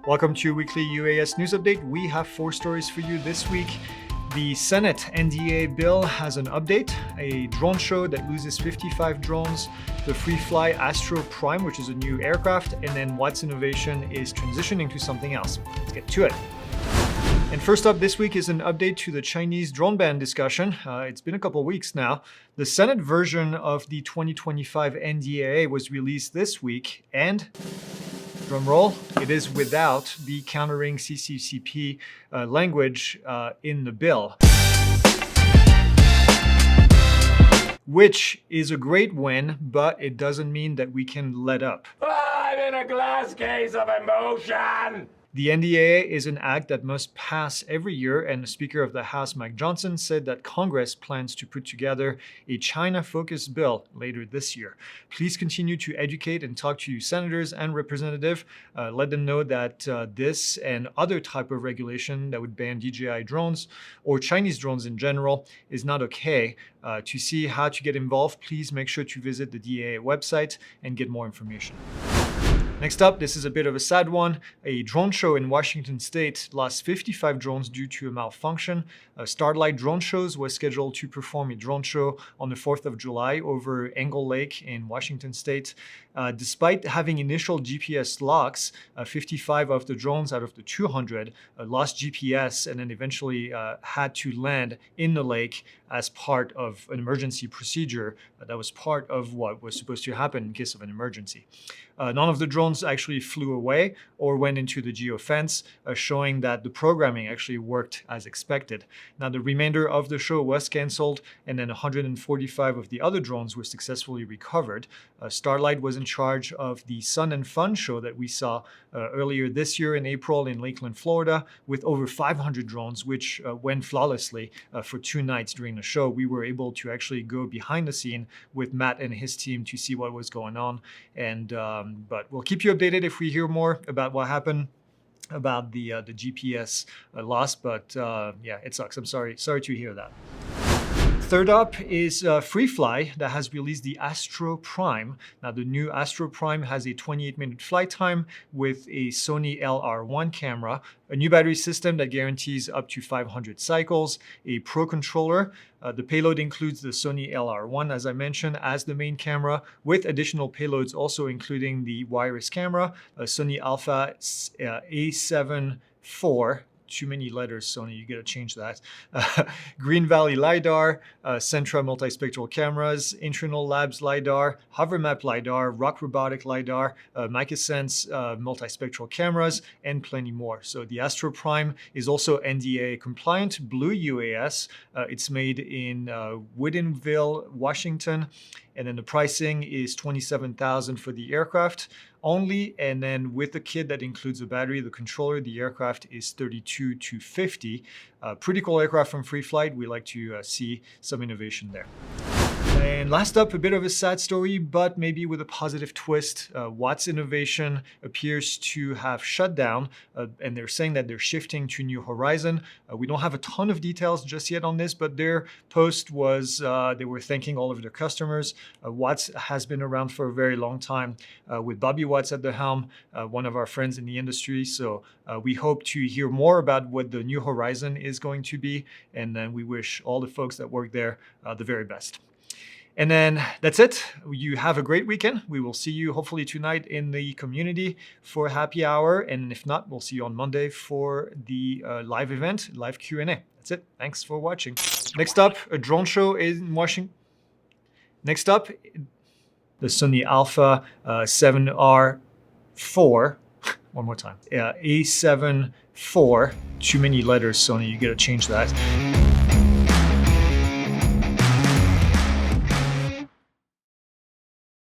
Welcome to your weekly UAS news update. We have 4 stories for you this week. The Senate NDAA bill has an update, a drone show that loses 55 drones, the Freefly Astro Prime, which is a new aircraft, and then Watts Innovation is transitioning to something else. Let's get to it. And first up this week is an update to the Chinese drone ban discussion. It's been a couple weeks now. The Senate version of the 2025 NDAA was released this week, and drum roll, it is without the Countering CCP language in the bill, which is a great win, but it doesn't mean that we can let up. I'm in a glass case of emotion! The NDAA is an act that must pass every year, and the Speaker of the House, Mike Johnson, said that Congress plans to put together a China-focused bill later this year. Please continue to educate and talk to your senators and representatives. Let them know that this and other type of regulation that would ban DJI drones or Chinese drones in general is not okay. To see how to get involved, please make sure to visit the DAA website and get more information. Next up, this is a bit of a sad one. A drone show in Washington State lost 55 drones due to a malfunction. Starlight Drone Shows was scheduled to perform a drone show on the 4th of July over Angle Lake in Washington State. Despite having initial GPS locks, 55 of the drones out of the 200 lost GPS and then eventually had to land in the lake as part of an emergency procedure. That was part of what was supposed to happen in case of an emergency. None of the drones actually flew away or went into the geofence, showing that the programming actually worked as expected. Now, the remainder of the show was canceled, and then 145 of the other drones were successfully recovered. Starlight was in charge of the Sun and Fun show that we saw earlier this year in April in Lakeland, Florida, with over 500 drones, which went flawlessly for 2 nights during the show. We were able to actually go behind the scene with Matt and his team to see what was going on, and but we'll keep you updated if we hear more about what happened about the GPS loss. But yeah, it sucks. I'm sorry to hear that. Third up is Freefly that has released the Astro Prime. Now, the new Astro Prime has a 28-minute flight time with a Sony LR1 camera, a new battery system that guarantees up to 500 cycles, a Pro controller. The payload includes the Sony LR1, as I mentioned, as the main camera, with additional payloads also including the wireless camera, a Sony Alpha A7 IV. Too many letters, Sony, you gotta change that. Green Valley LiDAR, Centra multispectral cameras, Internal Labs LiDAR, HoverMap LiDAR, Rock Robotic LiDAR, MicaSense multispectral cameras, and plenty more. So the Astro Prime is also NDAA compliant, Blue UAS. It's made in Woodinville, Washington. And then the pricing is $27,000 for the aircraft only. And then with the kit that includes the battery, the controller, the aircraft is $32,250. Pretty cool aircraft from Freefly. We like to see some innovation there. And last up, a bit of a sad story, but maybe with a positive twist. Watts Innovation appears to have shut down, and they're saying that they're shifting to New Horizon. We don't have a ton of details just yet on this, but their post was they were thanking all of their customers. Watts has been around for a very long time with Bobby Watts at the helm, one of our friends in the industry. So we hope to hear more about what the New Horizon is going to be, and then we wish all the folks that work there the very best. And then that's it. You have a great weekend. We will see you hopefully tonight in the community for happy hour. And if not, we'll see you on Monday for the live event, live Q&A. That's it. Thanks for watching. Next up, a drone show in Washington. Next up, the Sony Alpha 7R4. One more time. A7 IV. Too many letters, Sony. You got to change that.